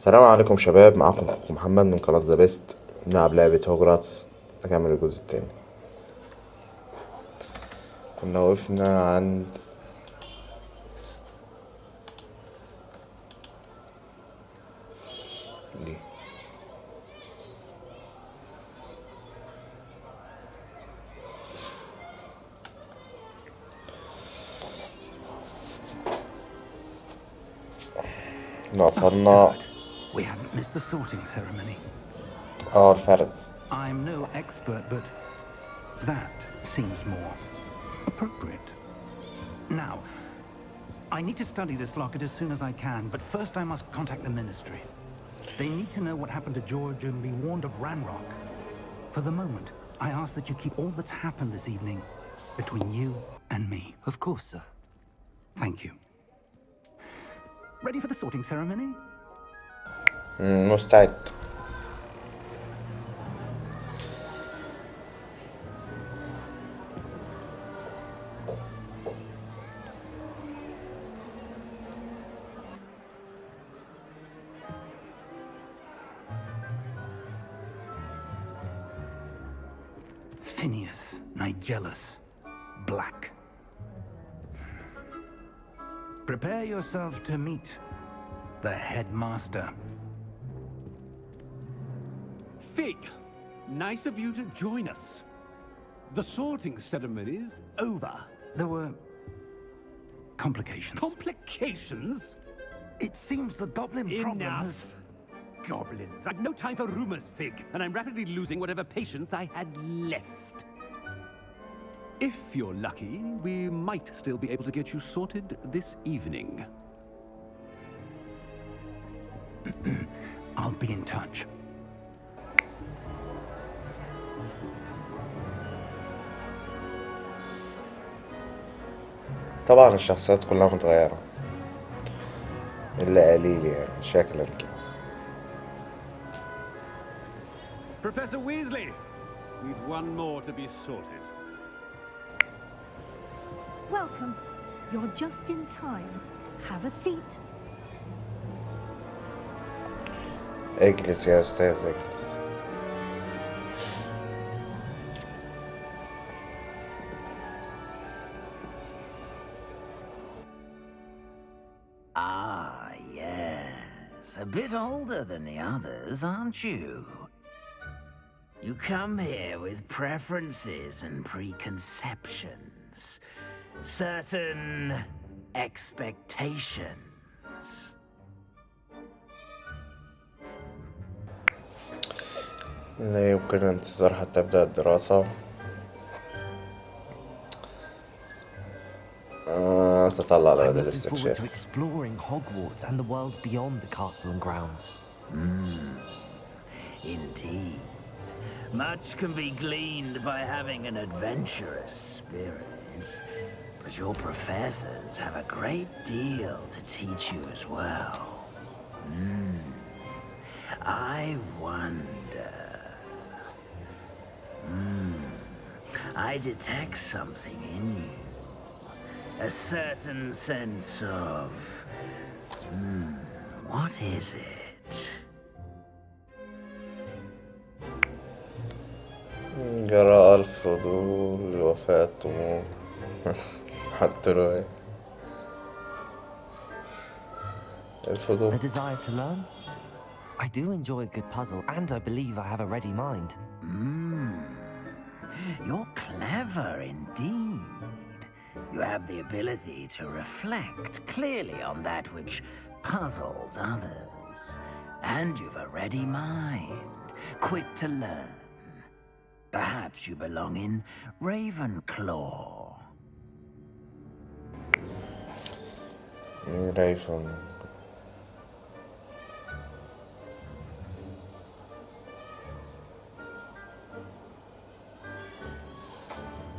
السلام عليكم شباب، معاكم اخوكم محمد من قناة ذا بيست. بنلعب لعبة هوجراتس. نكمل الجزء التاني. كنا وقفنا عند دي. وصلنا. We haven't missed the sorting ceremony. الفرز. I'm no expert, but that seems more appropriate. Now, I need to study this locket as soon as I can, but first I must contact the ministry. They need to know what happened to George and be warned of Ranrock. For the moment, I ask that you keep all that's happened this evening between you and me. Of course, sir. Thank you. Ready for the sorting ceremony? مستعد. Phineas, Nigellus, Black. Prepare yourself to meet the headmaster. Fig, nice of you to join us. The sorting ceremony's over. There were complications. Complications? It seems the goblin problem has... Enough. Goblins. I've no time for rumors, Fig, and I'm rapidly losing whatever patience I had left. If you're lucky, we might still be able to get you sorted this evening. I'll be in touch. طبعا الشخصيات كلها متغيرة إلا قليل يعني شكلا كده. Professor Weasley, we've one more to be sorted. Welcome. You're just in time. Have a seat. اجلس يا أستاذ اجلس. Ah, yes. A bit older than the others, aren't you? You come here with preferences and preconceptions. Certain expectations. لا يمكن الانتظار حتى أبدأ الدراسة. تطلع على بدل I'm looking forward الاستكشاف. to exploring Hogwarts and the world beyond the castle and grounds. Indeed. Much can be gleaned by having an adventurous spirit. But your professors have a great deal to teach you as well. I wonder... I detect something in you. A certain sense of... what is it? جراء الفضول، وفاء الطموح. حتى رواية الفضول. A desire to learn? I do enjoy a good puzzle, and I believe I have a ready mind. You're clever indeed. You have the ability to reflect clearly on that which puzzles others. And you've a ready mind, quick to learn. Perhaps you belong in Ravenclaw. رايفون.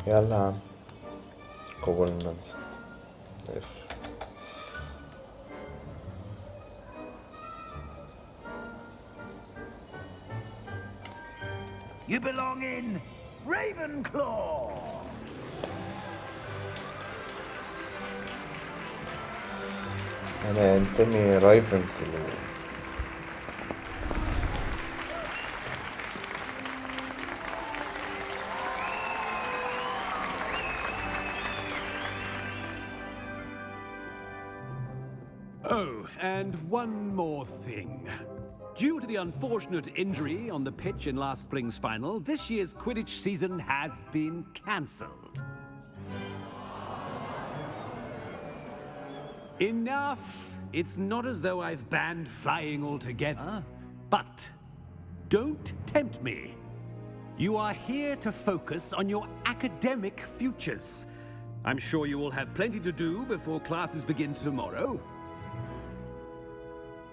يلا عم قبول ننسى. You belong in Ravenclaw. أنا أنتمي رايفنكلو. and one more thing. Due to the unfortunate injury on the pitch in last spring's final, this year's Quidditch season has been cancelled. Enough! It's not as though I've banned flying altogether, but don't tempt me. You are here to focus on your academic futures. I'm sure you will have plenty to do before classes begin tomorrow.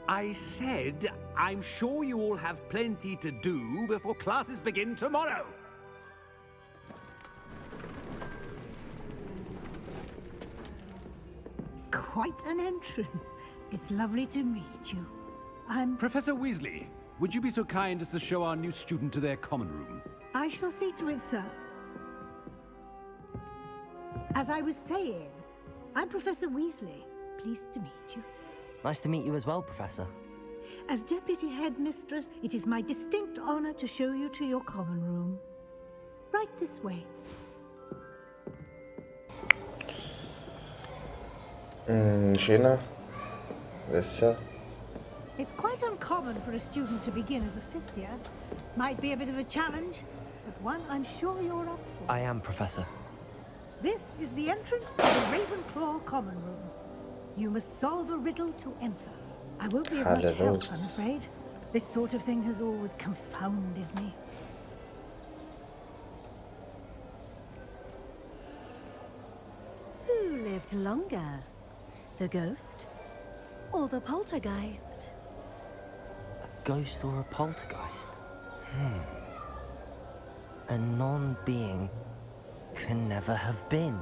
I said, I'm sure you all have plenty to do before classes begin tomorrow. Quite an entrance. It's lovely to meet you. I'm... Professor Weasley, would you be so kind as to show our new student to their common room? I shall see to it, sir. As I was saying, I'm Professor Weasley. Pleased to meet you. Nice to meet you as well, Professor. As Deputy Headmistress, it is my distinct honor to show you to your common room. Right this way. مشينا لسه. It's quite uncommon for a student to begin as a fifth year. Might be a bit of a challenge, but one I'm sure you're up for. I am, Professor. This is the entrance to the Ravenclaw common room. You must solve a riddle to enter. I won't be of much help, I'm afraid. This sort of thing has always confounded me. Who lived longer? The ghost or the poltergeist? A ghost or a poltergeist? A non-being can never have been.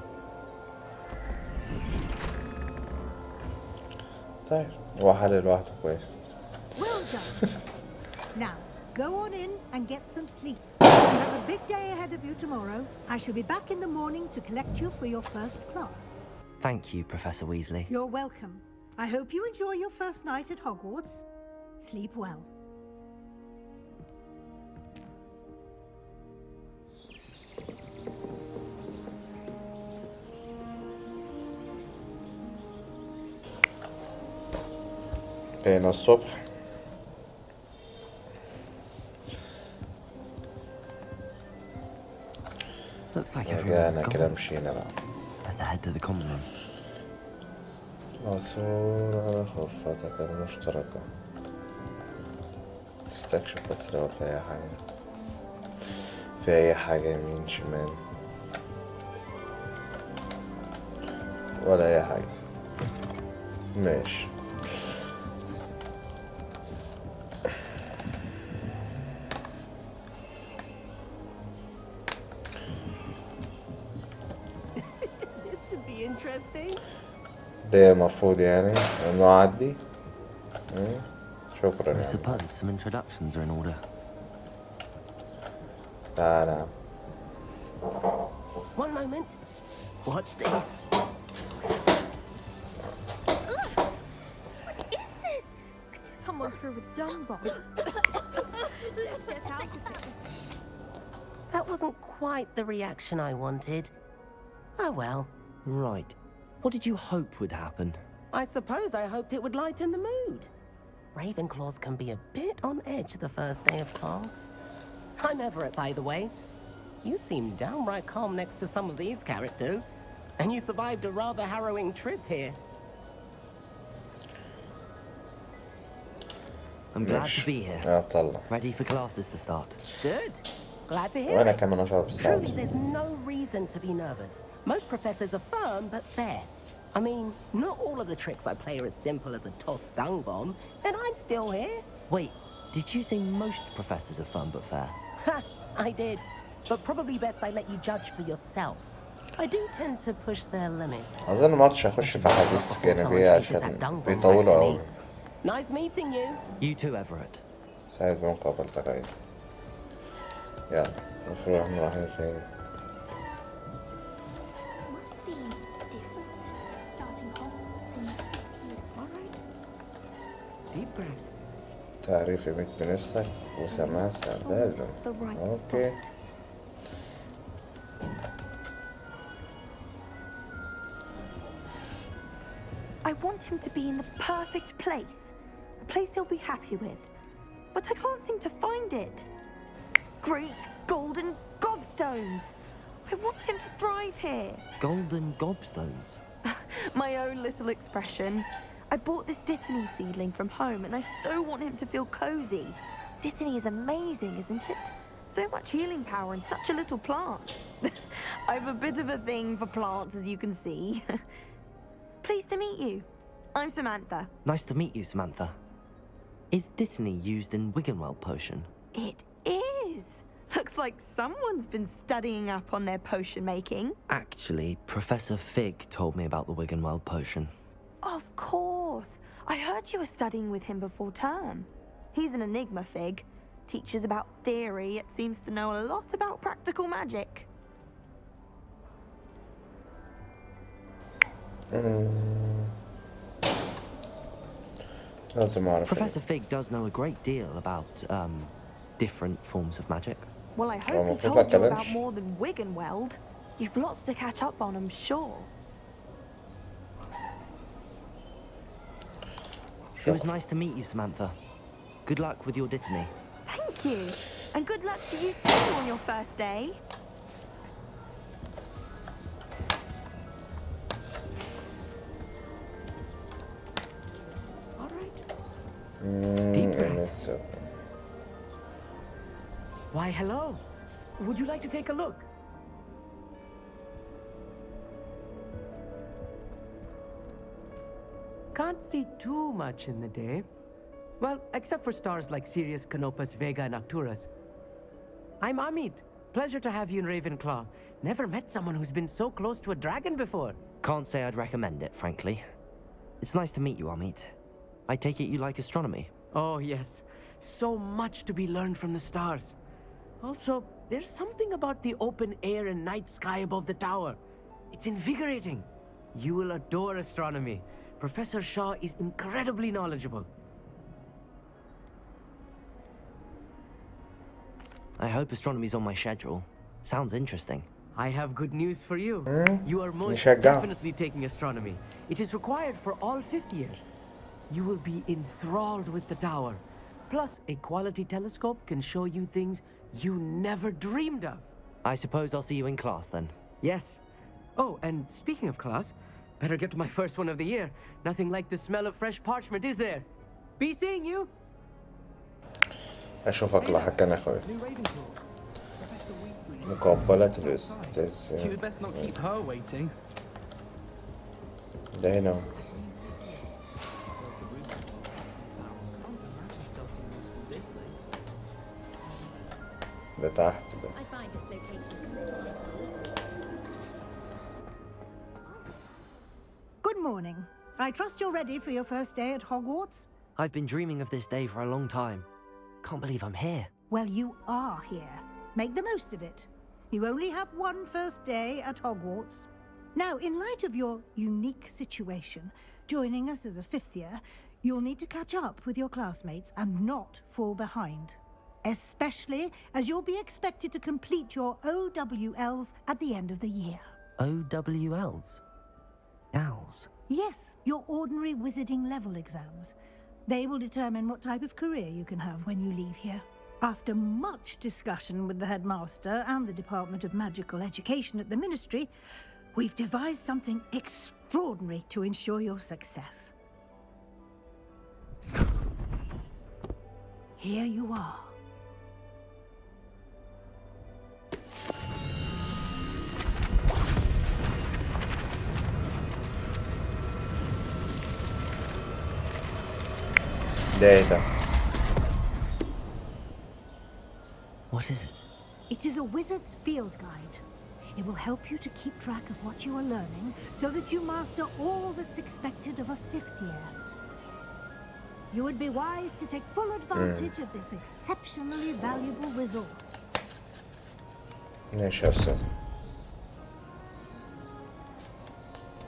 طيب هو حل لوحده كويس. Well done. Now, go on in and get some sleep. You have a big day ahead of you tomorrow. I shall be back in the morning to collect you for your first class. Thank you, Professor Weasley. You're welcome. I hope you enjoy your first night at Hogwarts. Sleep well. بقينا الصبح. Looks like everyone's رجعنا كده gone. مشينا بقى. Let's head to the common room. عثور على غرفتك المشتركة. استكشف بس لو في أي حاجة. في أي حاجة يمين شمال. ولا أي حاجة. ماشي. ده مفروض يعني إنه أعدي. شكرا I يعني. suppose some introductions are in order. تعالى. One moment. Watch this. What is this? Someone threw a dung bomb. Let's get out of here. That wasn't quite the reaction I wanted. Oh well. Right. What did you hope would happen? I suppose I hoped it would lighten the mood. Ravenclaws can be a bit on edge the first day of class. I'm Everett, by the way. You seem downright calm next to some of these characters. And you survived a rather harrowing trip here. I'm glad to be here. يلا. Ready for classes to start. Good. Glad to hear وأنا it. كمان أشرب الساعة. Truly, there's no reason to be nervous. Most professors are firm but fair. I mean, not all of the tricks I play are as simple as a tossed dung bomb, and I'm still here. Wait, did you say most professors are fun but fair? Ha! I did. But probably best I let you judge for yourself. I do tend to push their limits. أظن ما عدتش هخش في حديث جانبية عشان بيطولوا أوي. Nice meeting you. You too, Everett. سعيد بمقابلتك أيضا. يلا المفروض احنا رايحين فين؟ Must be different. Starting Hogwarts in the fifth year. Alright. Deep breath. تعريف يمد بنفسك وسماسة لازم. اوكي. I want him to be in the perfect place. A place he'll be happy with. But I can't seem to find it. Great golden gobstones! I want him to thrive here. Golden gobstones? My own little expression. I bought this Dittany seedling from home and I so want him to feel cozy. Dittany is amazing, isn't it? So much healing power in such a little plant. I've a bit of a thing for plants, as you can see. Pleased to meet you. I'm Samantha. Nice to meet you, Samantha. Is Dittany used in Wiggenweld potion? It is. Looks like someone's been studying up on their potion making. Actually, Professor Fig told me about the Wiggenweld potion. Of course. I heard you were studying with him before term. He's an enigma, Fig. Teaches about theory, yet seems to know a lot about practical magic. Professor Fig does know a great deal about, different forms of magic. Well, I hope he told you about more than Wiggenweld. You've lots to catch up on, I'm sure. It was nice to meet you, Samantha. Good luck with your Dittany. Thank you. And good luck to you too on your first day. All right. Deep breath. Why, hello. Would you like to take a look? Can't see too much in the day. Well, except for stars like Sirius, Canopus, Vega, and Arcturus. I'm Amit. Pleasure to have you in Ravenclaw. Never met someone who's been so close to a dragon before. Can't say I'd recommend it, frankly. It's nice to meet you, Amit. I take it you like astronomy? Oh, yes. So much to be learned from the stars. Also, there's something about the open air and night sky above the tower. It's invigorating. You will adore astronomy. Professor Shaw is incredibly knowledgeable. I hope astronomy's on my schedule. Sounds interesting. I have good news for you. You are most نشجع. definitely taking astronomy. It is required for all 5th years. You will be enthralled with the tower. Plus, a quality telescope can show you things you never dreamed of. I suppose I'll see you in class then. Yes. Oh, and speaking of class, better get to my first one of the year. Nothing like the smell of fresh parchment, is there? Be seeing you. أشوفك لاحقا يا أخوي. مقابلة الأستاذ. You best not keep her waiting. ده هنا. ده تحت ده. Good morning. I trust you're ready for your first day at Hogwarts? I've been dreaming of this day for a long time. Can't believe I'm here. Well, you are here. Make the most of it. You only have one first day at Hogwarts. Now, in light of your unique situation, joining us as a 5th year, you'll need to catch up with your classmates and not fall behind. Especially as you'll be expected to complete your OWLs at the end of the year. OWLs? Owls? Yes, your ordinary wizarding level exams. They will determine what type of career you can have when you leave here. After much discussion with the headmaster and the Department of Magical Education at the Ministry, we've devised something extraordinary to ensure your success. Here you are. Data. What is it? It is a wizard's field guide. It will help you to keep track of what you are learning so that you master all that's expected of a 5th year. You would be wise to take full advantage of this exceptionally valuable resource. ماشي يا أستاذ.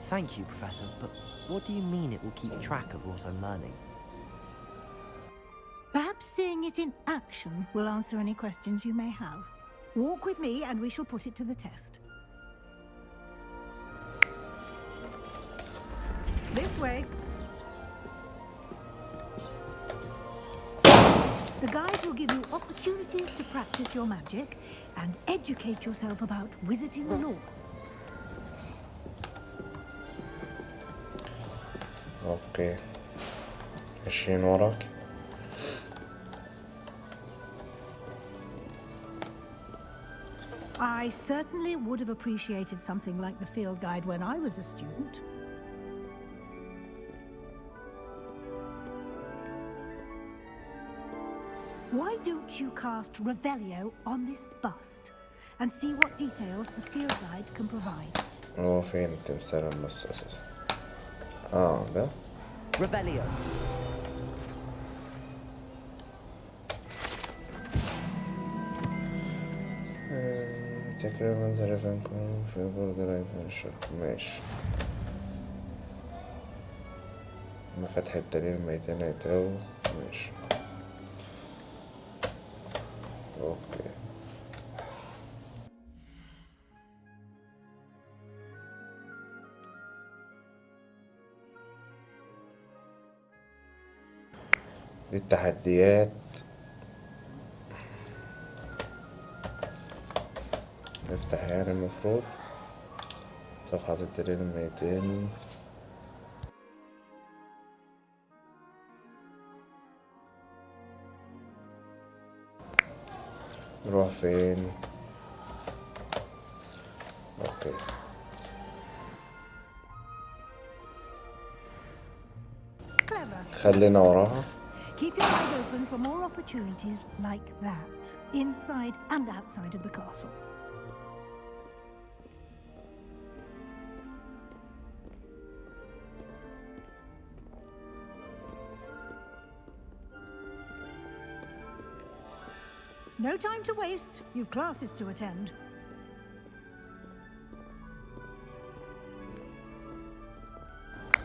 Thank you, Professor, but what do you mean it will keep track of what I'm learning? Perhaps seeing it in action will answer any questions you may have. Walk with me and we shall put it to the test. This way. The guide will give you opportunities to practice your magic and educate yourself about wizarding lore. اوكي 20 وراك. I certainly would have appreciated something like the field guide when I was a student. Why don't you cast Revelio on this bust and see what details the field guide can provide? هو فين التمثال النص اساسا؟ ده Revelio. تقريبا تلفونكم في برج رايفن شوك. ماشي. مفتح الدليل ميتين يتو. ماشي. اوكي. دي التحديات. نفتح يعني المفروض صفحة الدليل الميتين. نروح فين؟ اوكي. خلينا وراها. Keep your eyes open for more opportunities like that, inside and outside of the castle. No time to waste. You've classes to attend.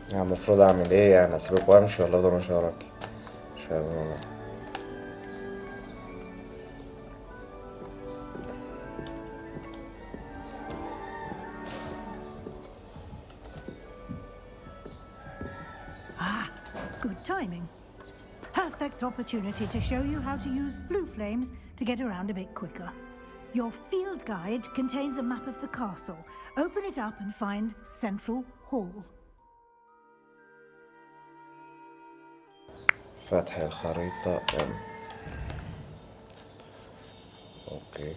يعني المفروض اعمل ايه؟ يعني اسيبك وامشي ولا افضل ماشي وراكي؟ مش فاهم والله. Good timing. Perfect opportunity to show you how to use blue flames to get around a bit quicker. Your field guide contains a map of the castle. Open it up and find Central Hall. فتح الخريطة اوكي.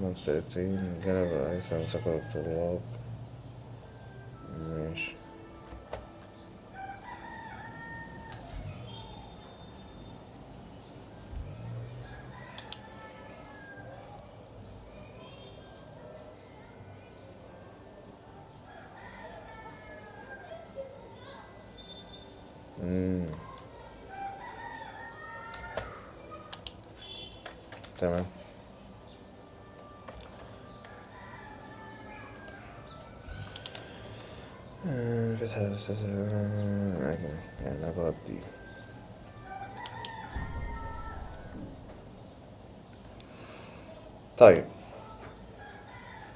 منطقتين الجانب الأيسر سكن الطلاب. ماشي. تمام. فتح الأساس يعني أضغط دي. طيب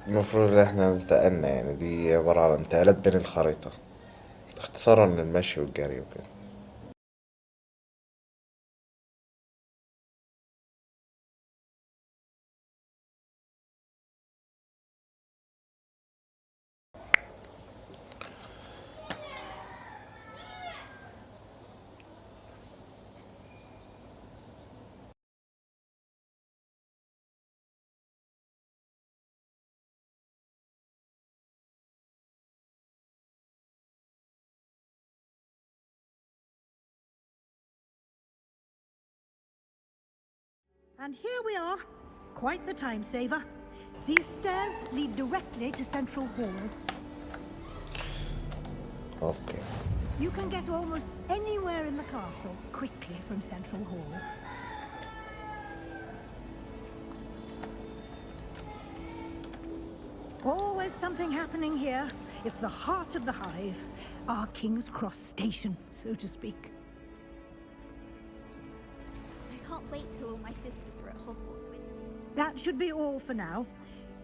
المفروض ان احنا انتقلنا، يعني دي عبارة عن انتقالات بين الخريطة اختصارا للمشي والجري وكده. And here we are. Quite the time saver. These stairs lead directly to Central Hall. Okay. You can get almost anywhere in the castle quickly from Central Hall. Always something happening here. It's the heart of the hive. Our King's Cross station, so to speak. I can't wait till all my sisters are at Hogwarts with me. That should be all for now.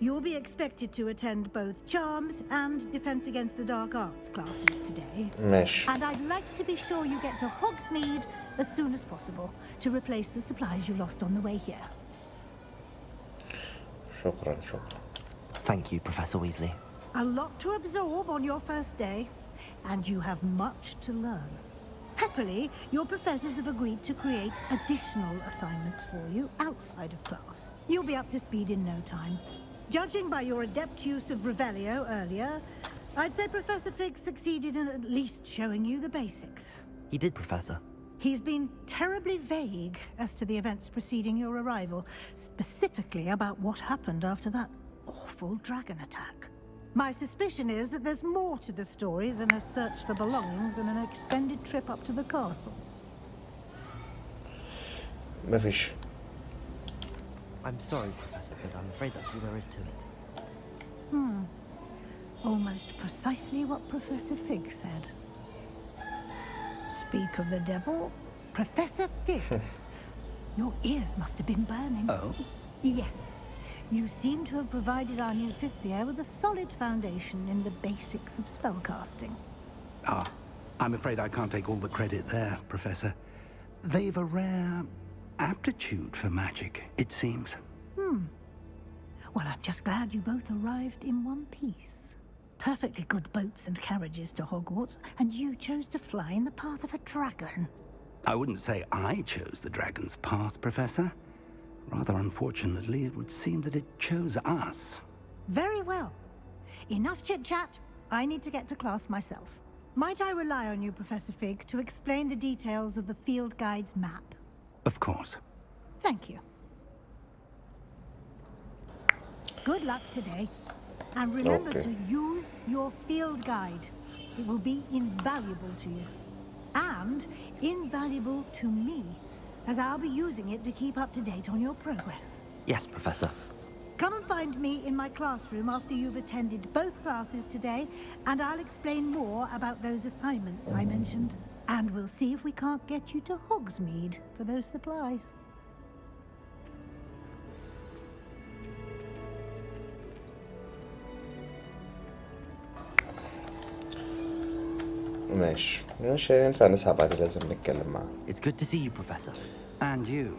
You'll be expected to attend both Charms and Defense Against the Dark Arts classes today. ماشي. And I'd like to be sure you get to Hogsmeade as soon as possible to replace the supplies you lost on the way here. شكرا. Thank you, Professor Weasley. A lot to absorb on your first day, and you have much to learn. Happily, your professors have agreed to create additional assignments for you outside of class. You'll be up to speed in no time. Judging by your adept use of Revelio earlier, I'd say Professor Fig succeeded in at least showing you the basics. He did, Professor. He's been terribly vague as to the events preceding your arrival, specifically about what happened after that awful dragon attack. My suspicion is that there's more to the story than a search for belongings and an extended trip up to the castle. مفيش. I'm sorry, Professor, but I'm afraid that's all there is to it. Almost precisely what Professor Fig said. Speak of the devil, Professor Fig. Your ears must have been burning. Oh? Yes. You seem to have provided our new fifth year with a solid foundation in the basics of spellcasting. I'm afraid I can't take all the credit there, Professor. They've a rare aptitude for magic, it seems. Well, I'm just glad you both arrived in one piece. Perfectly good boats and carriages to Hogwarts, and you chose to fly in the path of a dragon. I wouldn't say I chose the dragon's path, Professor. Rather unfortunately, it would seem that it chose us. Very well. Enough chit-chat. I need to get to class myself. Might I rely on you, Professor Fig, to explain the details of the field guide's map? Of course. Thank you. Good luck today. And remember to use your field guide. It will be invaluable to you. And invaluable to me, as I'll be using it to keep up to date on your progress. Yes, Professor. Come and find me in my classroom after you've attended both classes today, and I'll explain more about those assignments I mentioned. And we'll see if we can't get you to Hogsmeade for those supplies. ماشي مش هينفع نسحب عليه، لازم نتكلم معاه. It's good to see you, Professor. And you.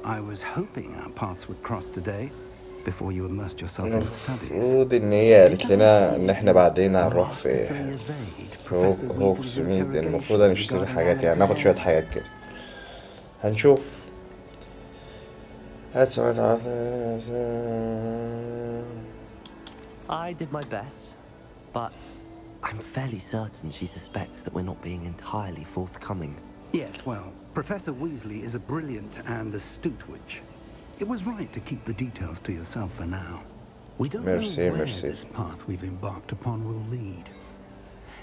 I was hoping our paths would cross today before you immersed yourself in studies. المفروض ان هي قالت لنا ان احنا بعدين هنروح في هوكسميد. المفروض هنشتري حاجات، يعني ناخد شوية حاجات كده. هنشوف. I did my best, but I'm fairly certain she suspects that we're not being entirely forthcoming. Yes, well, Professor Weasley is a brilliant and astute witch. It was right to keep the details to yourself for now. We don't know where this path we've embarked upon will lead.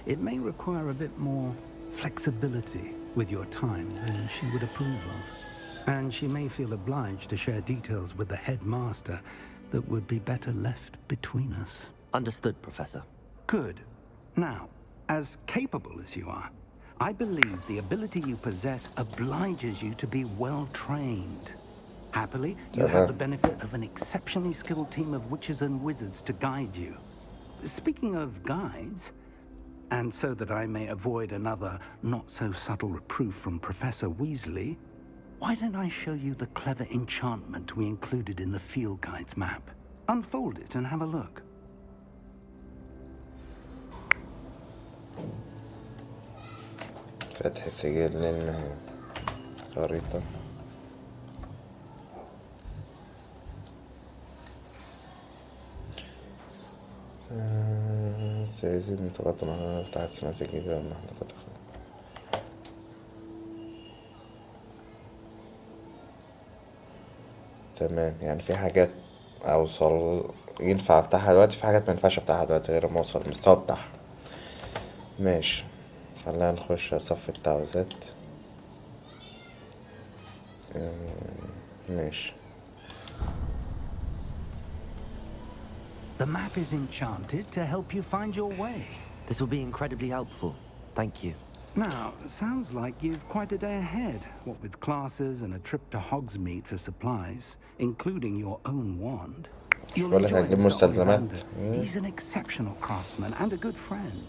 It may require a bit more flexibility with your time than she would approve of. And she may feel obliged to share details with the headmaster that would be better left between us. Understood, Professor. Good. Now, as capable as you are, I believe the ability you possess obliges you to be well trained. Happily, you have the benefit of an exceptionally skilled team of witches and wizards to guide you. Speaking of guides, and so that I may avoid another not-so-subtle reproof from Professor Weasley, why don't I show you the clever enchantment we included in the field guide's map? Unfold it and have a look. فتح سجل للخريطة. سيزيد من تقدم على فتح السمات الجديدة والمحلقة. تمام، يعني في حاجات اوصل ينفع افتحها دلوقتي، في حاجات ما ينفعش افتحها دلوقتي غير ما اوصل المستوى بتاعها. ماشي، خلينا نخش صف التعويذات. ماشي. The map is enchanted to help you find your way. This will be incredibly helpful. Thank you. Now, sounds like you've quite a day ahead, what with classes and a trip to Hogsmeade for supplies, including your own wand. You'll enjoy Mr. Ollivander. He's an exceptional craftsman and a good friend.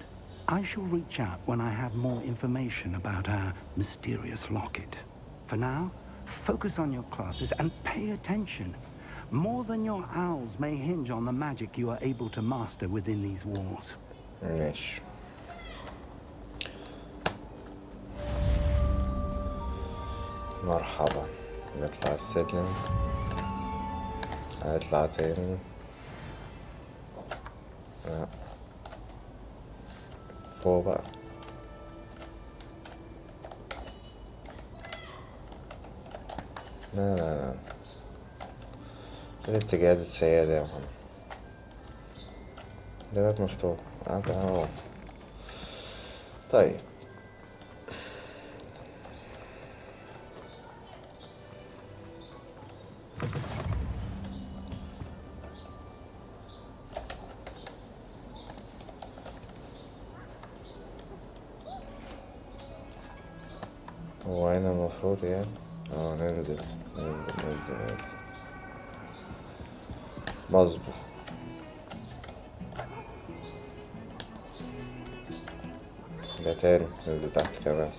I shall reach out when I have more information about our mysterious locket. For now, focus on your classes and pay attention. More than your owls may hinge on the magic you are able to master within these walls. ماشي. مرحبا. نطلع السلم. هيطلع تاني. لا. فوق بقى. لا لا لا. الاتجاهات السيئة ده يا محمد. ده باب مفتوح. طيب. هو هنا المفروض يعني ننزل مظبوط. ده تاني ننزل تحت كمان.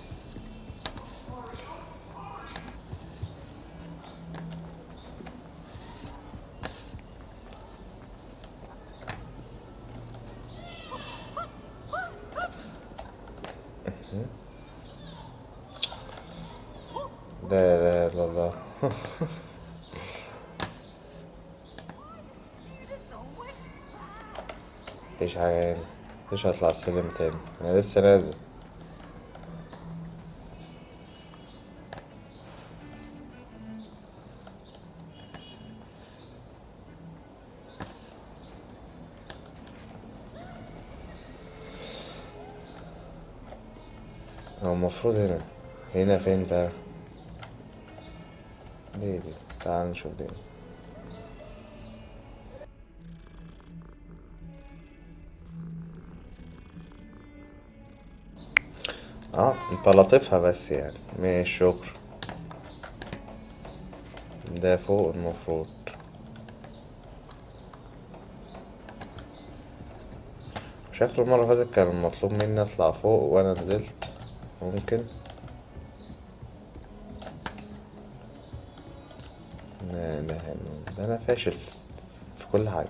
لا الله. مفيش حاجة هنا. مش هطلع السلم تاني، انا لسه نازل. هو المفروض هنا فين بقى؟ دي تعال نشوف دي. انت لطيفها بس يعني. ماشي شكرا. ده فوق المفروض. شكله المرة اللي فاتت كان مطلوب مني اطلع فوق وانا نزلت. ممكن لا انا فاشل في كل حاجة.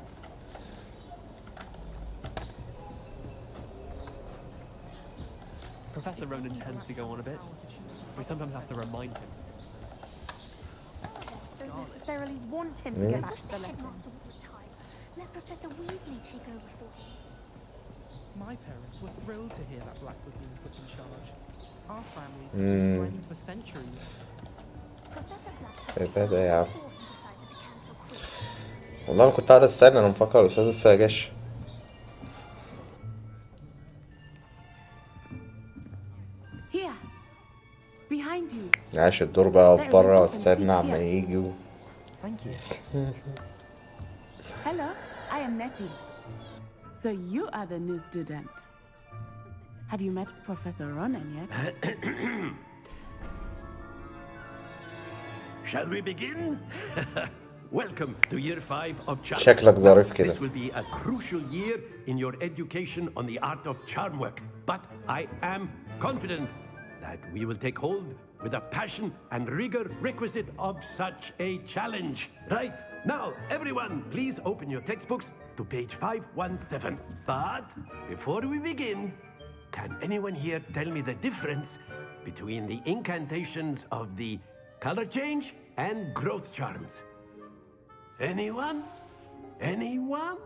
Professor Ronan tends to go on a bit. We sometimes have to remind him. Don't necessarily want him to get back to the lesson. Let Professor Weasley take over for him. My parents were thrilled to hear that Black was being put in charge. Our families have been friends for centuries. بدأ يا عم. والله انا كنت قاعد استنى. انا مفكر الاستاذ لسه جاش. عاش الدور بقى برا واستنى عما يجي. Hello, I am Nettie. So you are the new student. Have you met Professor Ronan yet? Shall we begin? Welcome to year 5 of charm. شكلك ظريف كده. This will be a crucial year in your education on the art of charm work. But I am confident that we will take hold with the passion and rigor requisite of such a challenge. Right, now everyone please open your textbooks to page 517. But before we begin, can anyone here tell me the difference between the incantations of the color change and growth charms? Anyone? Anyone?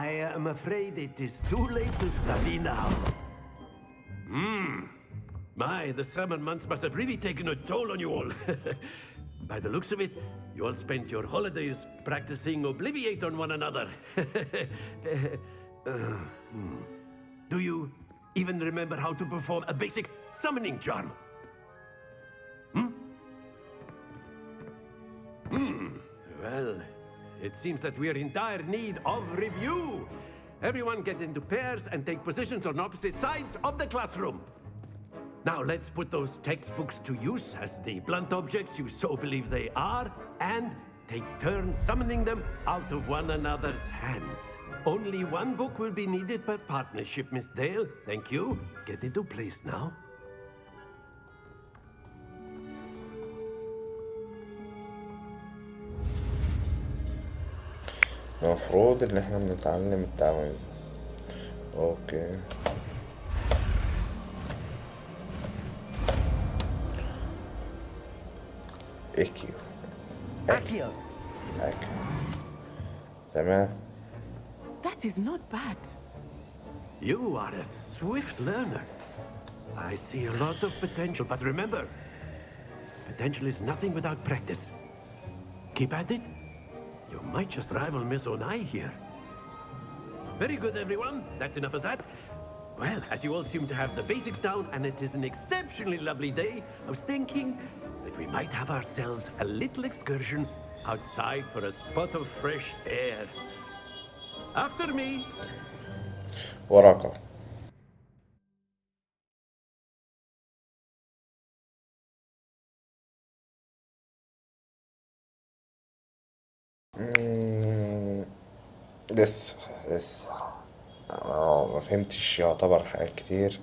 I am afraid it is too late to study now. My, the summer months must have really taken a toll on you all. By the looks of it, you all spent your holidays practicing Obliviate on one another. Do you even remember how to perform a basic summoning charm? Well, it seems that we are in dire need of review. Everyone get into pairs and take positions on opposite sides of the classroom. Now let's put those textbooks to use as the blunt objects you so believe they are, and take turns summoning them out of one another's hands. Only one book will be needed per partnership, Miss Dale. Thank you. Get into place now. المفروض ان احنا بنتعلم التعويذة. اوكي. اكيو. تمام. That is not bad. You are a swift learner. I see a lot of potential, but remember, potential is nothing without practice. Keep at it. You might just rival Miss Onai here. Very good, everyone. That's enough of that. Well, as you all seem to have the basics down, and it is an exceptionally lovely day, I was thinking that we might have ourselves a little excursion outside for a spot of fresh air. After me. ورقة. لسه ما فهمتش يعتبر حاجات كتير،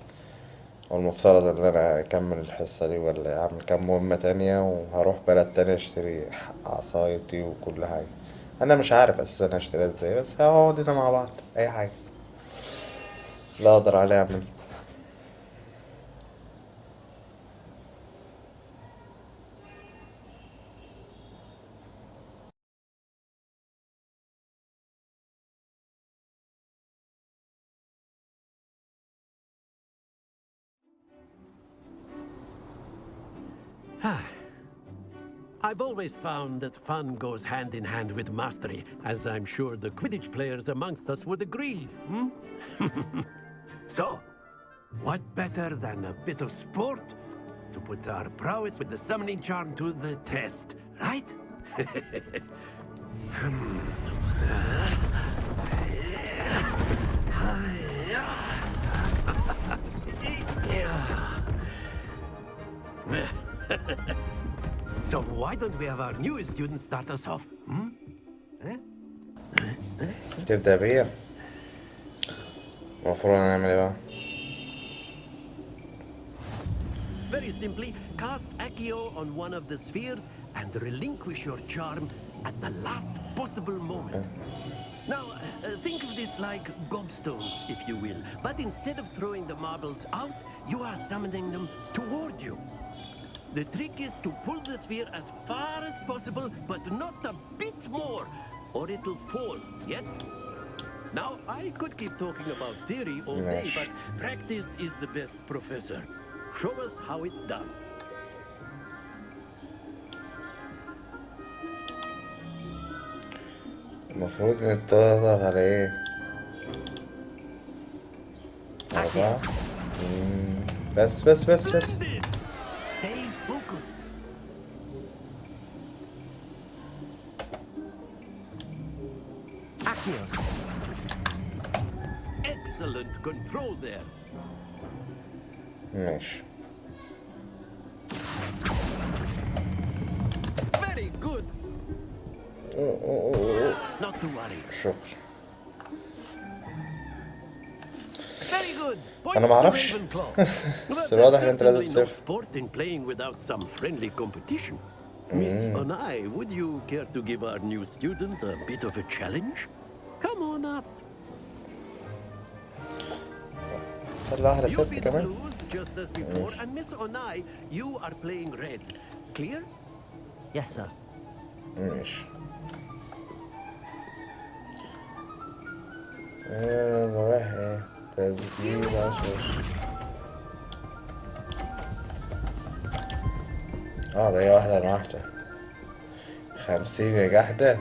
والمفترض ان انا اكمل الحصة دي ولا اعمل كام مهمة تانية وهروح بلد تانية اشتري عصايتي وكل حاجة. انا مش عارف اساسا اشتريها ازاي، بس هقعد هنا مع بعض اي حاجة لا اقدر عليها اعمل. I've always found that fun goes hand in hand with mastery, as I'm sure the Quidditch players amongst us would agree. So, what better than a bit of sport to put our prowess with the summoning charm to the test, right? So why don't we have our newest student start us off? تبدأ بيا. المفروض نعمل ايه بقى؟ Very simply, cast Accio on one of the spheres and relinquish your charm at the last possible moment. Now, think of this like gobstones, if you will. But instead of throwing the marbles out, you are summoning them toward you. The trick is to pull the sphere as far as possible, but not a bit more, or it'll fall, yes? Now, I could keep talking about theory all day, but practice is the best professor. Show us how it's done. المفروض نضغط على ايه؟ 4. بس Stay focused. Accio. Excellent control there. ماشي. Very good. Not to worry. شكرا. Very good. انا ما اعرفش بس الواضح ان انت لازم تصرف. sport in playing without some friendly competition. Miss Onai, would you care to give our new student a bit of a challenge? Come on up. طلع واحدة ست You كمان. lose just as before, and Miss Onai, you are playing red. Clear? Yes, sir. ماشي. رايح ايه؟ تسجيل 10. ده هي واحدة 50 يا جحدة.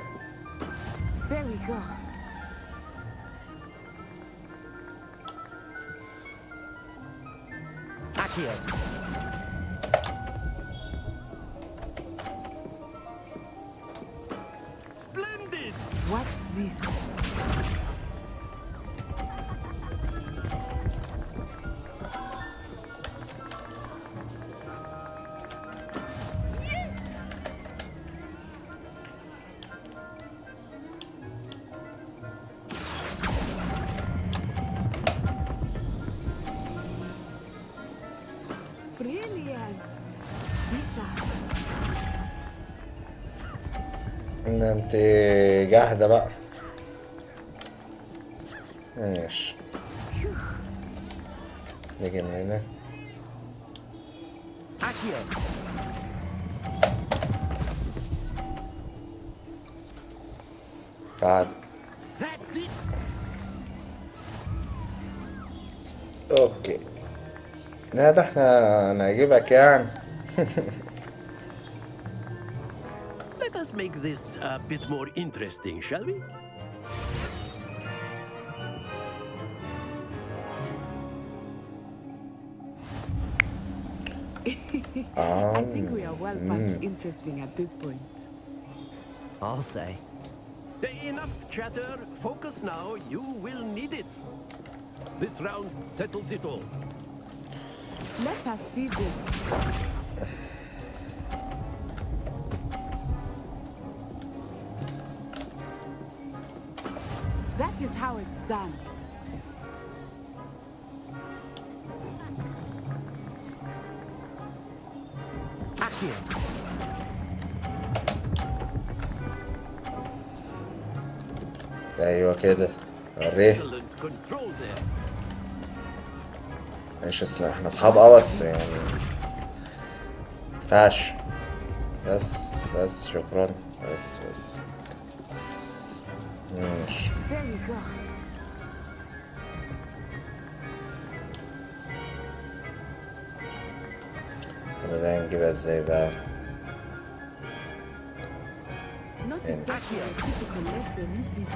There we go. Accio. Splendid! Watch this. Brilliant. Bisha. ده انت جاهدة بقى. ماشي نيجي من هنا. تعال. اوكي لا ده احنا نعجبك يعني. Let us make this a bit more interesting, shall we? I think we are well past interesting at this point. I'll say. Enough chatter. Focus now. You will need it. This round settles it all. Let us see this. That is how it's done. ايوه كده وريه. Excellent control there. ماشي احنا اصحاب بس يعني مينفعش. بس شكرا. بس ماشي. There you go. طب ده نجيبها ازاي بقى؟ Not exactly a typical lesson, is it?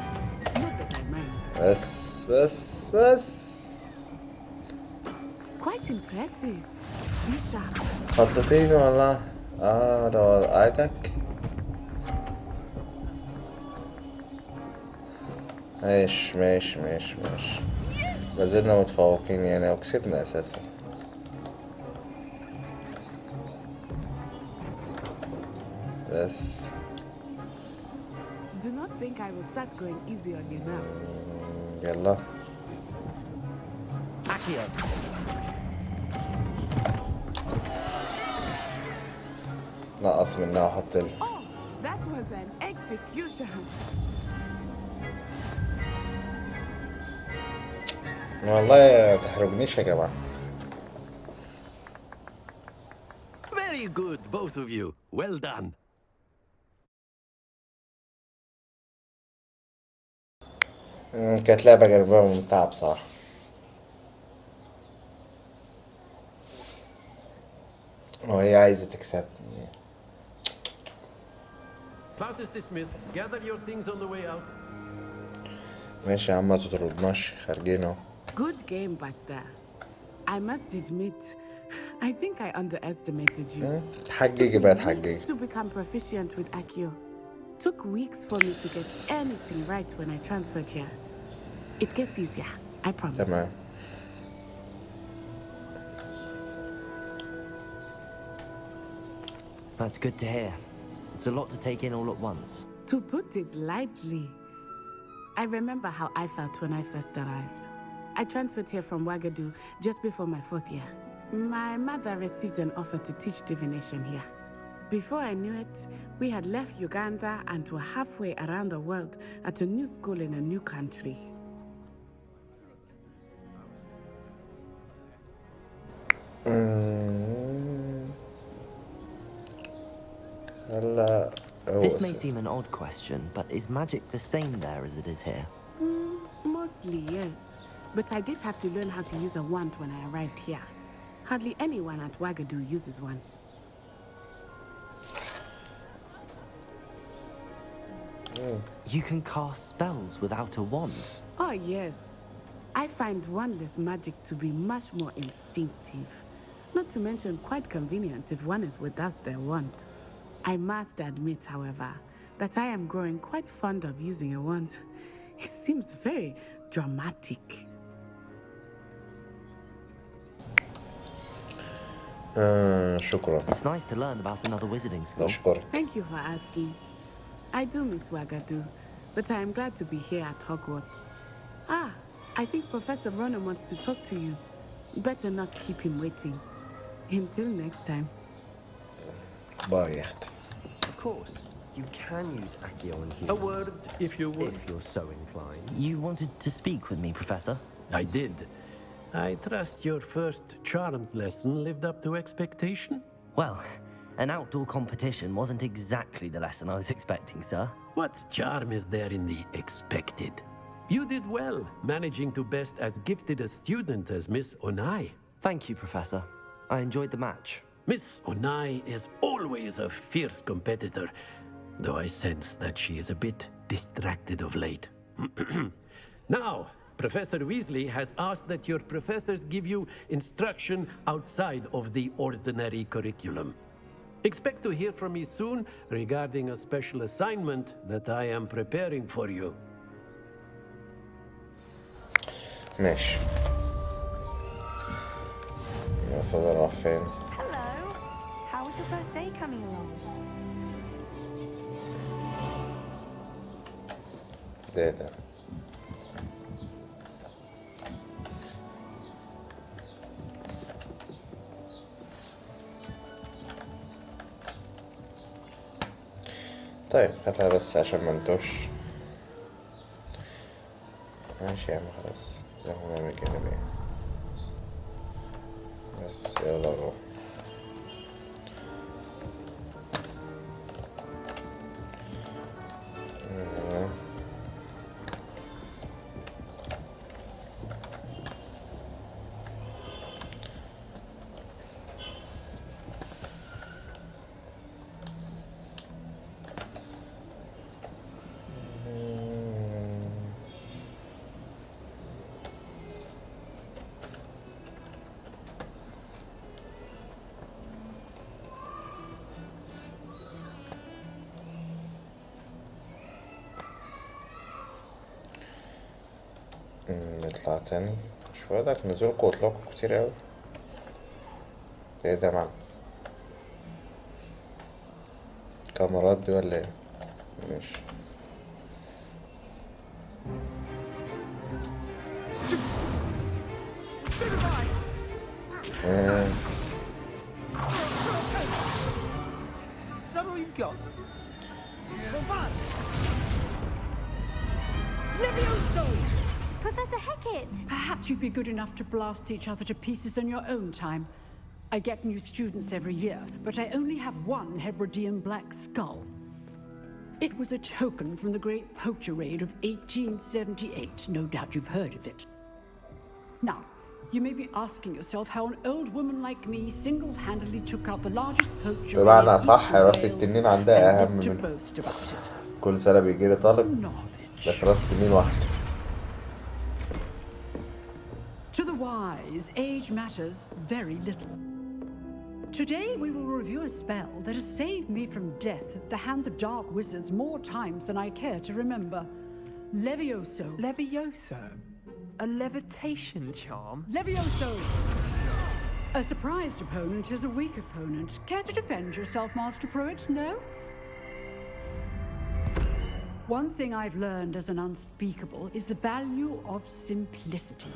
Not that I mind. بس Quite impressive. Bisha. خضتيني والله. ده وقعتك. ماشي لازلنا متفوقين يعني وكسبنا اساسا. بس Do not think I will start going easy on you now. يلا. نقص منها وحط لي. Oh, that was an execution. والله تحرجنيش يا جماعة. Very good, both of you. Well done. كانت لعبة جربها ممتعة بصراحة. وهي عايزة تكسبني. Class is dismissed. Gather your things on the way out. ماشي يا عم ما تطردناش خارجين اهو. Good game back there. I must admit, I think I underestimated you. حجيجي بقى تحجيجي. To become proficient with Accio. Took weeks for me to get anything right when I transferred here. It gets easier, I promise. تمام. That's good to hear. It's a lot to take in all at once. To put it lightly, I remember how I felt when I first arrived. I transferred here from Wagadu just before my 4th year. My mother received an offer to teach divination here. Before I knew it, we had left Uganda and were halfway around the world at a new school in a new country. This may seem an odd question, but is magic the same there as it is here? Mostly, yes. But I did have to learn how to use a wand when I arrived here. Hardly anyone at Wagadu uses one. You can cast spells without a wand? Oh, yes. I find wandless magic to be much more instinctive. Not to mention quite convenient if one is without their wand. I must admit, however, that I am growing quite fond of using a wand. It seems very dramatic. شكرا. It's nice to learn about another wizarding school. أشكرك. Thank you for asking. I do miss Wagadu, but I am glad to be here at Hogwarts. I think Professor Ronan wants to talk to you. Better not keep him waiting. Until next time. باي يا اختي. Of course, you can use Accio on humans. A word, if you would. If you're so inclined. You wanted to speak with me, Professor? I did. I trust your first charms lesson lived up to expectation? Well, an outdoor competition wasn't exactly the lesson I was expecting, sir. What charm is there in the expected? You did well, managing to best as gifted a student as Miss Onai. Thank you, Professor. I enjoyed the match. Miss Onai is always a fierce competitor, though I sense that she is a bit distracted of late. Now, Professor Weasley has asked that your professors give you instruction outside of the ordinary curriculum. Expect to hear from me soon regarding a special assignment that I am preparing for you. ماشي. المفروض اروح فين؟ Hello. How was your first day coming along? ده طيب خليها بس عشان ما نتوش. ماشي يا عم خلاص زي ما نعمل كده بس يلا نروح. نطلع تاني. مش بقولك نزولكوا وطلعكوا كتير اوي. ايه ده يا معلم؟ كاميرات دي ولا ايه؟ ماشي. Is that all you've got? Levioso! Professor Hecat! Perhaps you'd be good enough to blast each other to pieces in your own time. I get new students every year, but I only have one Hebridean black skull. It was a token from the Great Poacher Raid of 1878. No doubt you've heard of it. Now, you may be asking yourself how an old woman like me single-handedly took out the largest poacher raid بمعنى صح حراسة التنين عندها أهم من كل سنة بيجيلي طالب لحراسة التنين واحد. To the wise, age matters very little. Today we will review a spell that has saved me from death at the hands of dark wizards more times than I care to remember. Levioso. Levioso? A levitation charm? Levioso! A surprised opponent is a weak opponent. Care to defend yourself, Master Pruitt? No? One thing I've learned as an unspeakable is the value of simplicity.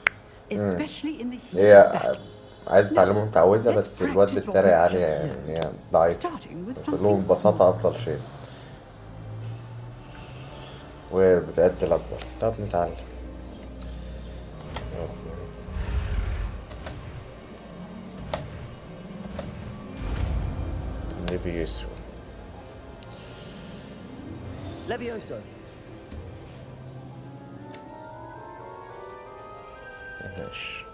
Especially in the heat of battle. عايز اتعلمه متعوزة بس الواد بيتريق عليها يعني هي ضعيفة. قلت لهم ببساطة أفضل شيء. وبتأدي الأكبر. طب نتعلم. ليفيوسو. Levioso. ماشي.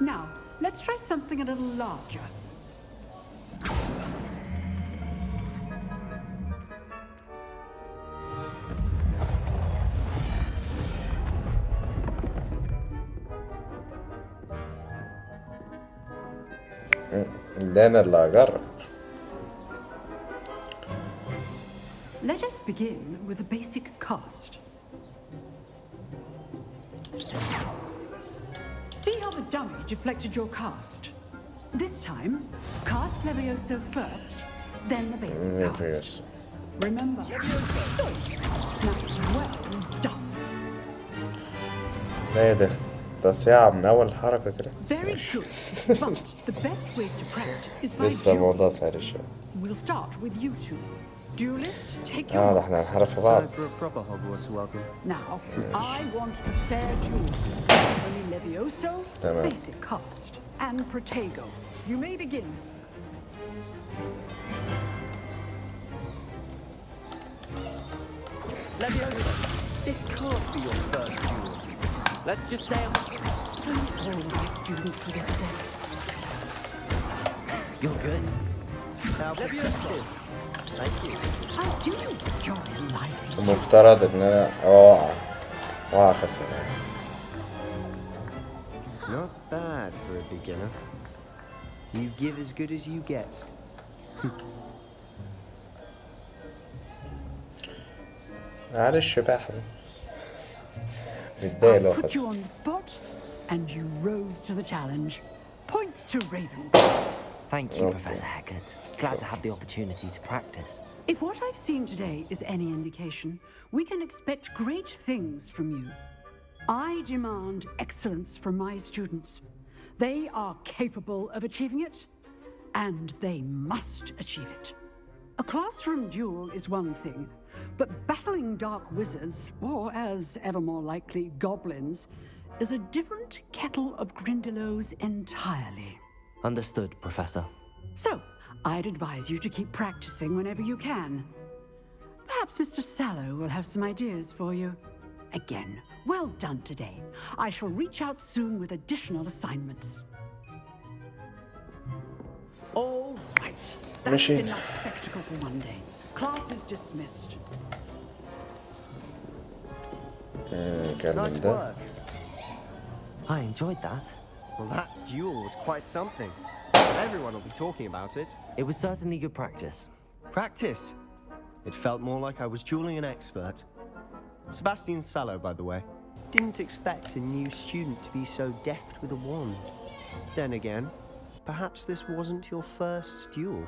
Now, let's try something a little larger. ده أنا اللي هجرب. Let us begin with the basic cast. See how the dummy deflected your cast? This time, cast Levioso first, then the basic cast. Remember, Levioso. Now, well done. ايه ده؟ ده ساعة من أول حركة كده. Very good. But the best way to practice is by لسه duel. الموضوع سهل شوية. We'll start with you two. Duelists, take your ده marks. احنا هنحارب في بعض. Time for a proper Hogwarts welcome. Now, I want a fair duel. Only Levioso, تمام. basic cast, and Protego. You may begin. Leviosa, this can't be your first duel. Let's just say Don't all my students for this day. you're good. Now, Leviosa. Thank you. I do enjoy life. المفترض إن أنا أوقع خسر. Not bad for a beginner. You give as good as you get. معلش بقى حبيبي. I put you on the spot, and you rose to the challenge. Points to Ravenclaw. Thank you, Professor Hackett. Glad to have the opportunity to practice. If what I've seen today is any indication, we can expect great things from you. I demand excellence from my students. They are capable of achieving it, and they must achieve it. A classroom duel is one thing, but battling dark wizards, or as ever more likely, goblins, is a different kettle of Grindylows entirely. Understood, Professor. So, I'd advise you to keep practicing whenever you can. Perhaps Mr. Sallow will have some ideas for you. Again, well done today. I shall reach out soon with additional assignments. All right. That's enough spectacle for one day. Class is dismissed. Nice work. I enjoyed that. Well, that duel was quite something. Everyone will be talking about it. It was certainly good practice. Practice? It felt more like I was dueling an expert. Sebastian Sallow, by the way. Didn't expect a new student to be so deft with a wand. Then again, perhaps this wasn't your first duel.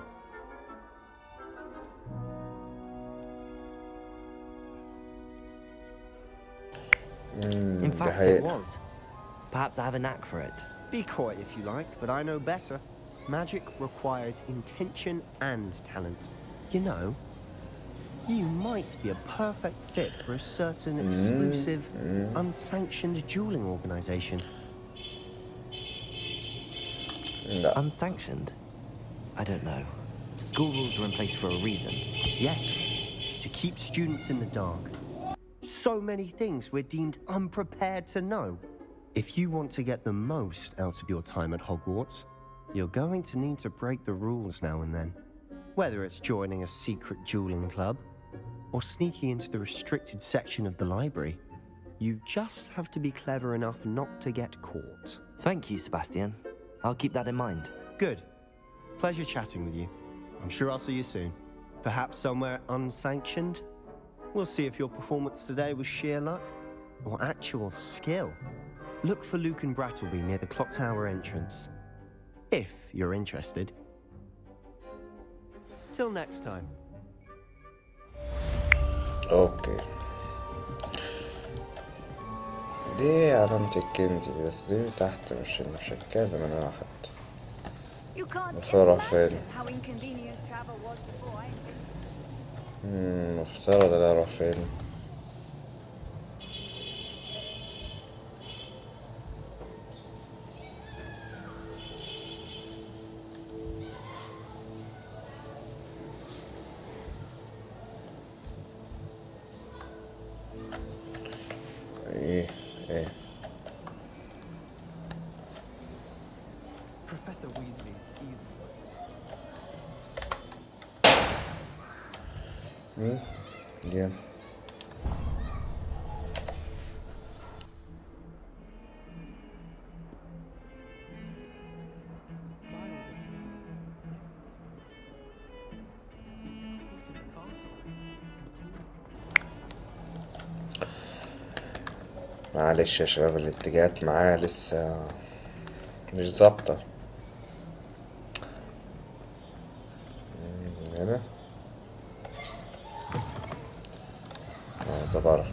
In fact, it was. Perhaps I have a knack for it. Be coy if you like, but I know better. Magic requires intention and talent. You know, you might be a perfect fit for a certain exclusive, unsanctioned dueling organization. No. Unsanctioned? I don't know. School rules are in place for a reason. Yes, to keep students in the dark. So many things we're deemed unprepared to know. If you want to get the most out of your time at Hogwarts, you're going to need to break the rules now and then. Whether it's joining a secret dueling club, or sneaking into the restricted section of the library, you just have to be clever enough not to get caught. Thank you, Sebastian. I'll keep that in mind. Good. Pleasure chatting with you. I'm sure I'll see you soon. Perhaps somewhere unsanctioned? We'll see if your performance today was sheer luck or actual skill. Look for Luke and Brattleby near the clock tower entrance. If you're interested. Till next time. اوكي دي علامة الكنز دي، بس دي تحت مش هتكلم انا واحد. المفروض اروح فين؟ مفترض انا اروح فين؟ ايه Professor Weasley's evil. Yeah. معلش يا شباب، الاتجاهات معاه لسه مش ظابطة. هنا ده بره.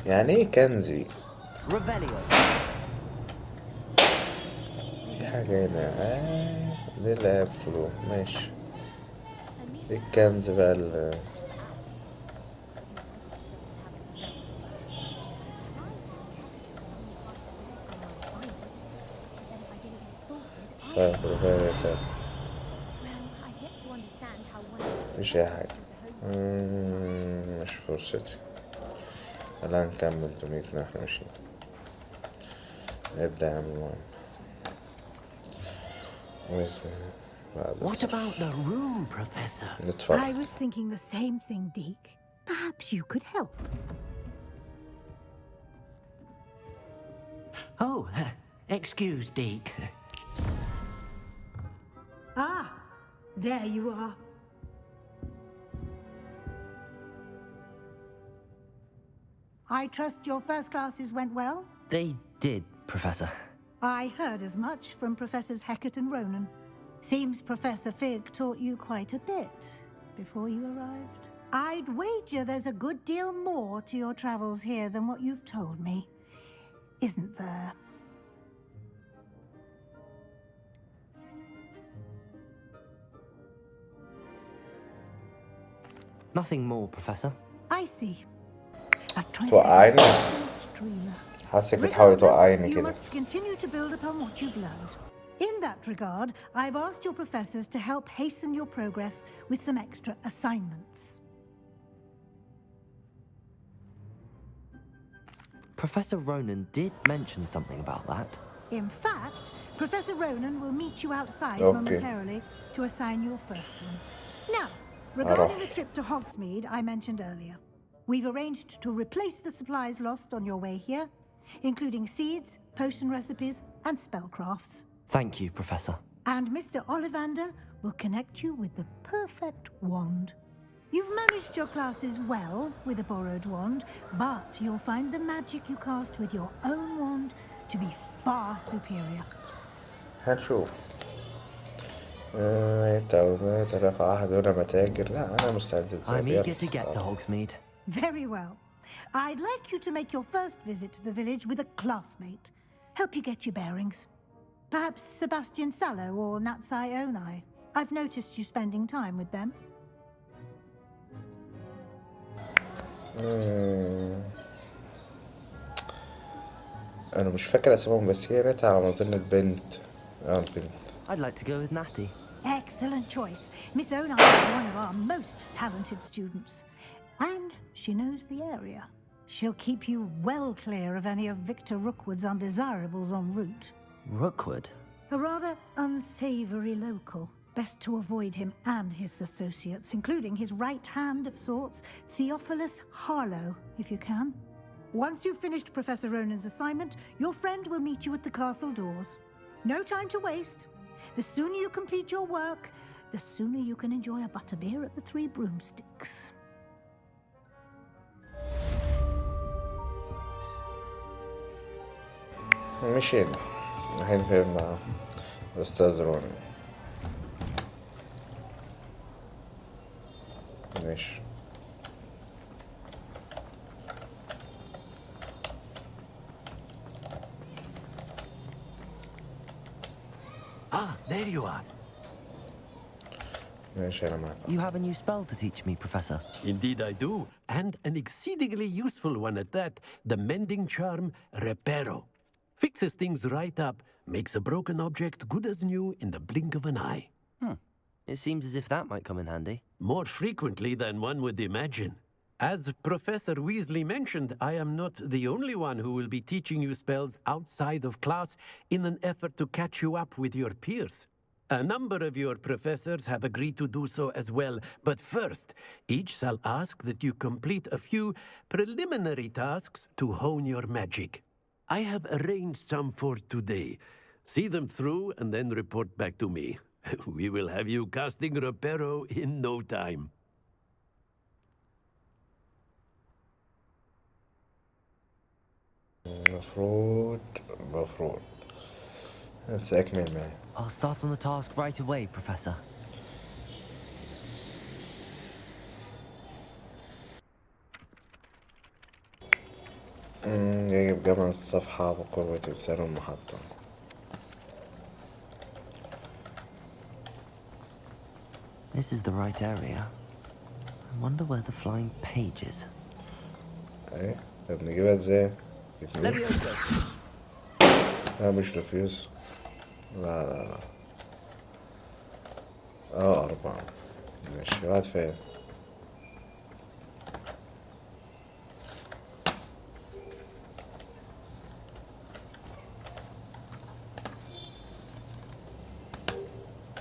يعني ايه كنزي؟ Revelio. في حاجة هنا دي اللي هيقفلوه ماشي. ايه الكنز بقى طيب رفاية طيب مفيش أي حاجة. مش فرصتي. خلينا نكمل دنيتنا احنا ماشيين. ابدأ يا عم المهم. What about the room, Professor? I was thinking the same thing, Deke. Perhaps you could help. Oh, excuse, Deke. Ah, there you are. I trust your first classes went well? They did, Professor. I heard as much from Professors Hecat and Ronan. Seems Professor Fig taught you quite a bit before you arrived. I'd wager there's a good deal more to your travels here than what you've told me. Isn't there? Nothing more, Professor. I see. توقعيني. حاسك بتحاول توقعيني You كده. must continue to build upon what you've learned. In that regard, I've asked your professors to help hasten your progress with some extra assignments. Professor Ronan did mention something about that. In fact, Professor Ronan will meet you outside momentarily to assign your first one. Now, regarding the trip to Hogsmeade I mentioned earlier, we've arranged to replace the supplies lost on your way here, including seeds, potion recipes, and spellcrafts. Thank you, Professor. And Mr. Ollivander will connect you with the perfect wand. You've managed your classes well with a borrowed wand, but you'll find the magic you cast with your own wand to be far superior. هنشوف. ترفع أحد هنا متاجر. لا أنا مستعد I'm eager to get to Hogsmeade. Very well. I'd like you to make your first visit to the village with a classmate. Help you get your bearings. Perhaps Sebastian Sallow or Natsai Onai. I've noticed you spending time with them. أنا مش فاكر أسمائهم بس هي نت على ما أظن البنت. البنت. I'd like to go with Natty. Excellent choice. Miss Onai is one of our most talented students. And she knows the area. She'll keep you well clear of any of Victor Rookwood's undesirables en route. Rookwood? A rather unsavory local. Best to avoid him and his associates, including his right hand of sorts, Theophilus Harlow, if you can. Once you've finished Professor Ronan's assignment, your friend will meet you at the castle doors. No time to waste. The sooner you complete your work, the sooner you can enjoy a butterbeer at the Three Broomsticks. مشينا. الحين فهمنا الأستاذ روني. ماشي. Ah, there you are. You have a new spell to teach me, Professor. Indeed I do, and an exceedingly useful one at that. The mending charm, Reparo. Fixes things right up, makes a broken object good as new in the blink of an eye. It seems as if that might come in handy. More frequently than one would imagine. As Professor Weasley mentioned, I am not the only one who will be teaching you spells outside of class in an effort to catch you up with your peers. A number of your professors have agreed to do so as well, but first, each shall ask that you complete a few preliminary tasks to hone your magic. I have arranged some for today. See them through and then report back to me. We will have you casting Reparo in no time. مفروض استكمل معي. I'll start on the task right away, Professor. يجب جمع الصفحة بقرب تمثال المحطة. This is the right area. I wonder where the flying page is. ايه طب نجيبها ازاي؟ اتنين؟ لا مش ريفيوز. لا أربعة. ماشي راحت فين؟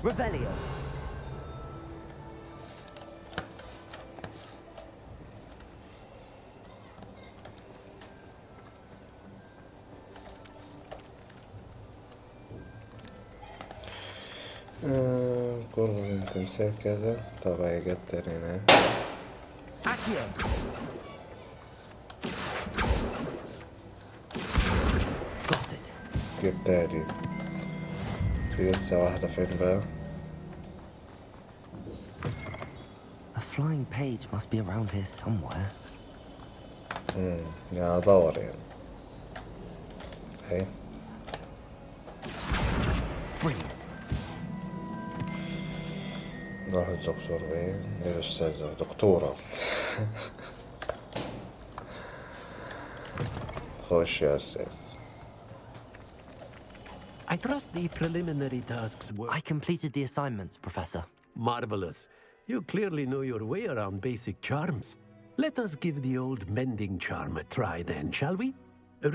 Revelio. قرب من تمثال كذا. طب هي جت تاني هنا. جبتها دي. في لسه واحدة فين بقى؟ A flying page must be around here somewhere. يعني أدور يعني. اهي. نروح الدكتور وين؟ الأستاذة دكتورة. خش يا أستاذ. I trust the preliminary tasks were... I completed the assignments, Professor. Marvelous. You clearly know your way around basic charms. Let us give the old mending charm a try then, shall we?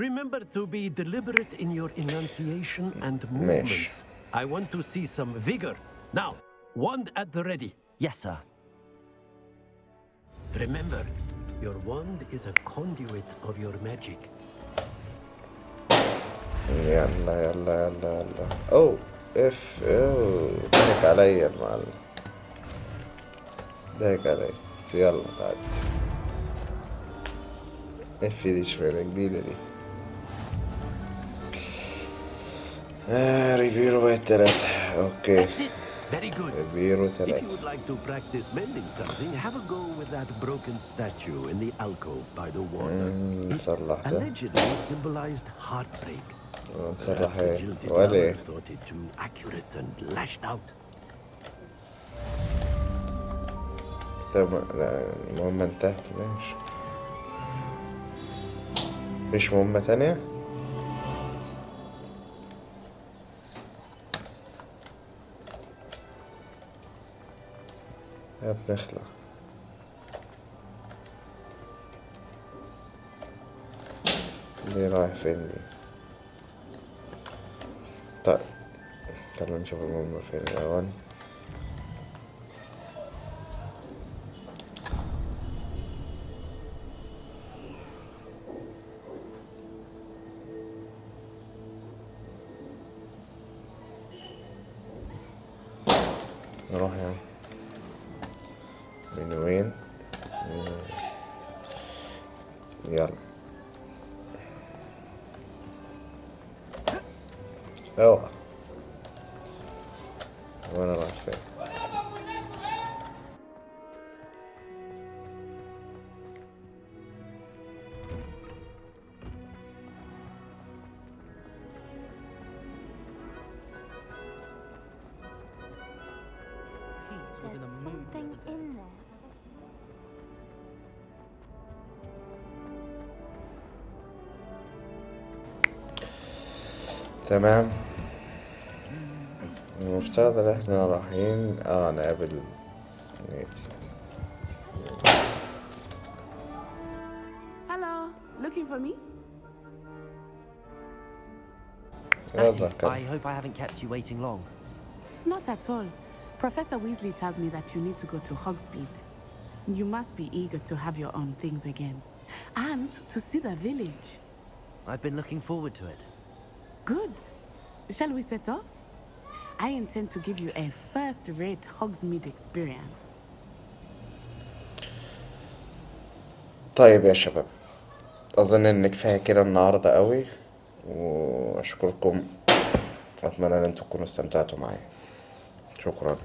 Remember to be deliberate in your enunciation and movements. I want to see some vigor. Now, wand at the ready. Yes, sir. Remember, your wand is a conduit of your magic. يلا اوه ضحك عليا المعلم. ضحك عليا بس يلا تعد. اف دي شوية جديدة دي. ريبيرو بقت 3. اوكي ريبيرو 3. If you would like to practice mending something, have a go with that broken statue in the alcove by the water. It allegedly symbolized heartbreak. نصلح ايه ولا ايه؟ طب المهمة انتهت. ماشي مفيش مهمة تانية؟ بنخلع. دي رايح فين دي؟ طيب خلينا نشوف المهمة فين الأول. نروح يعني من وين؟ يلا اوعى. وانا رايح فين؟ Something in there. تمام. المفترض ان احنا رايحين نقابل نيتي. Hello, looking for me? Natty, I hope I haven't kept you waiting long. Not at all. Professor Weasley tells me that you need to go to Hogsmeade. You must be eager to have your own things again. And to see the village. I've been looking forward to it. Good. Shall we set off? I intend to give you a first-rate Hogsmeade experience. طيب يا شباب، أظن إن كفاية كده النهاردة قوي، وأشكركم. أتمنى إن انتوا تكونوا استمتعتوا معايا. شكرا.